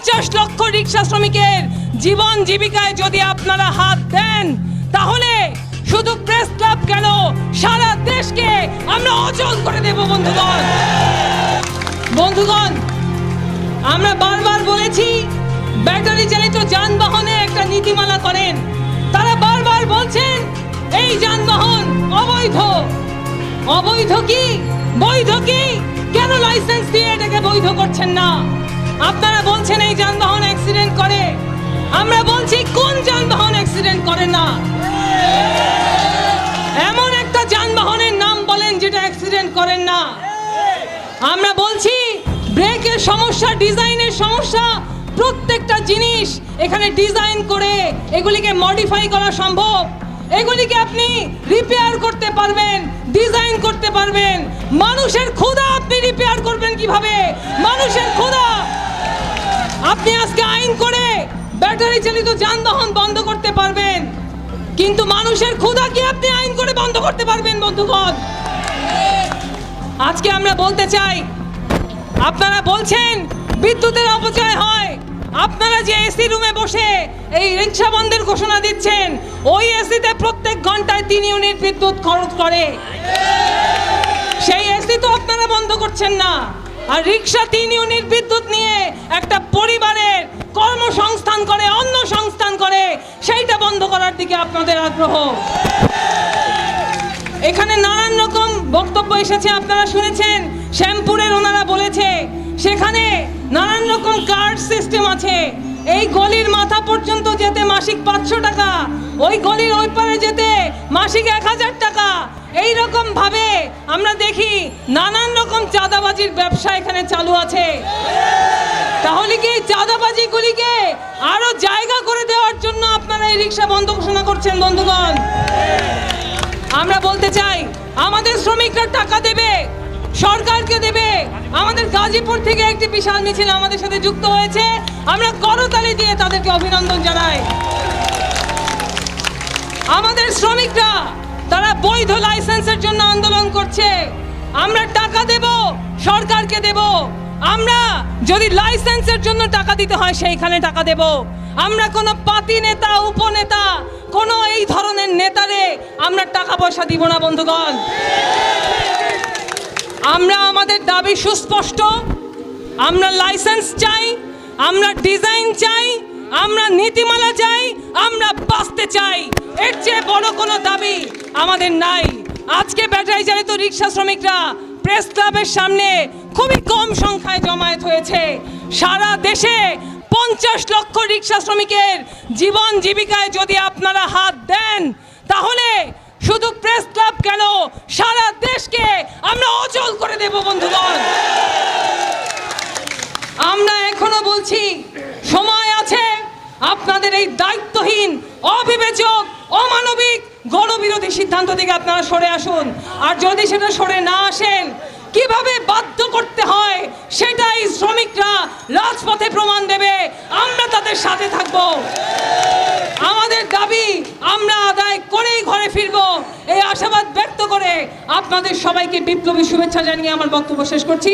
50 লক্ষ রিক্সা শ্রমিকের জীবন জীবিকায় যদি আপনারা হাত দেন, তাহলে শুধু প্রেস ক্লাব কেন, সারা দেশকে আমরা অচল করে দেব। বন্ধুগণ, আমরা বারবার বলেছি ব্যাটারি চালিত যানবাহনে একটা নীতিমালা করেন। তারা বারবার বলছেন এই যানবাহন অবৈধ। অবৈধ কি বৈধ কি? কেন লাইসেন্স দিয়ে এটাকে বৈধ করছেন না? আপনারা বলছেন এই যানবাহন অ্যাক্সিডেন্ট করে। আমরা বলছি কোন যানবাহন অ্যাক্সিডেন্ট করে না? এমন একটা যানবাহনের নাম বলেন যেটা অ্যাক্সিডেন্ট করেন না। আমরা বলছি ব্রেকের সমস্যা, ডিজাইনের সমস্যা, প্রত্যেকটা জিনিস এখানে ডিজাইন করে এগুলিকে মডিফাই করা সম্ভব। এগুলিকে আপনি রিপেয়ার করতে পারবেন, ডিজাইন করতে পারবেন। মানুষের ক্ষুধা আপনি রিপেয়ার করবেন কিভাবে? মানুষের ক্ষুধা আপনি আজকে আইন করে ব্যাটারি চালিত যানবাহন বন্ধ করতে পারবেন, কিন্তু মানুষের ক্ষুধা কি আপনি আইন করে বন্ধ করতে পারবেন? বন্ধুগণ, আজকে আমরা বলতে চাই, আপনারা বলছেন বিদ্যুতের অপচয় হয়। আপনারা যে এসি রুমে বসে এই রিক্সা বন্ধের ঘোষণা দিচ্ছেন, ওই এসিতে প্রত্যেক ঘন্টায় 3 ইউনিট বিদ্যুৎ খরচ করে। সেই এসি তো আপনারা বন্ধ করছেন না, আর রিক্সা 3 ইউনিট বিদ্যুৎ নিয়ে একটা পরিবারের কর্মসংস্থান করে, অন্য সংস্থান করে, সেইটা বন্ধ করার দিকে আপনাদের আগ্রহ। এখানে নানান রকম বক্তব্য এসেছে, আপনারা শুনেছেন। শ্যামপুরের ওনারা বলেছে সেখানে নানান রকম কার্ড সিস্টেম আছে। এই গলির মাথা পর্যন্ত যেতে মাসিক 500 টাকা, ওই গলির ওই পারে যেতে মাসিক 1000 টাকা। এই রকম ভাবে আমরা দেখি নানান রকম চাঁদাবাজির ব্যবসা এখানে চালু আছে। তাহলে কি চাঁদাবাজিগুলিকে আরো জায়গা করে দেওয়ার জন্য আপনারা এই রিক্সা বন্ধ ঘোষণা করছেন? বন্ধুগণ, আমরা বলতে চাই আমাদের শ্রমিকরা টাকা দেবে, সরকারকে দেবে। আমাদের গাজীপুর থেকে একটি বিশাল মিছিল আমাদের সাথে যুক্ত হয়েছে, আমরা করতালি দিয়ে তাদেরকে অভিনন্দন জানাই। আমাদের শ্রমিকরা তারা বৈধ লাইসেন্সের জন্য আন্দোলন করছে। আমরা টাকা দেব, সরকারকে দেব। আমরা যদি লাইসেন্সের জন্য টাকা দিতে হয় সেইখানে টাকা দেব। আমরা কোনো পাতি নেতা, উপনেতা, কোনো এই ধরনের নেতারে আমরা টাকা পয়সা দিব না। বন্ধুগণ, আমরা আমাদের দাবি সুস্পষ্ট। আমরা লাইসেন্স চাই, আমরা ডিজাইন চাই, আমরা নীতিমালা চাই, আমরা বাঁচতে চাই। এর চেয়ে বড় কোনো দাবি আমাদের নাই। আজকে ব্যাটারি চালিত রিক্সা শ্রমিকরা প্রেস ক্লাবের সামনে খুবই কম সংখ্যায় জমায়েত হয়েছে। সারা দেশে 50 লক্ষ রিক্সা শ্রমিকের জীবন জীবিকায় যদি আপনারা হাত দেন, তাহলে শুধু প্রেস ক্লাব কেন, সারা দেশকে আমরা অচল করে দেব। বন্ধুগণ, আমরা এখনো বলছি সময় আছে। আপনাদের এই দায়িত্বহীন, অবিবেচক, অমানবিক, গণবিরোধী সিদ্ধান্ত থেকে আপনারা সরে আসুন। আর যদি সেটা সরে না আসেন, কিভাবে বাধ্য করতে হয় সেটাই শ্রমিকরা রাজপথে প্রমাণ দেবে। আমরা তাদের সাথে থাকব। আমাদের দাবি আমরা আদায় করেই ঘরে ফিরব, এই আশাবাদ ব্যক্ত করে আপনাদের সবাইকে বিপ্লবী শুভেচ্ছা জানিয়ে আমার বক্তব্য শেষ করছি।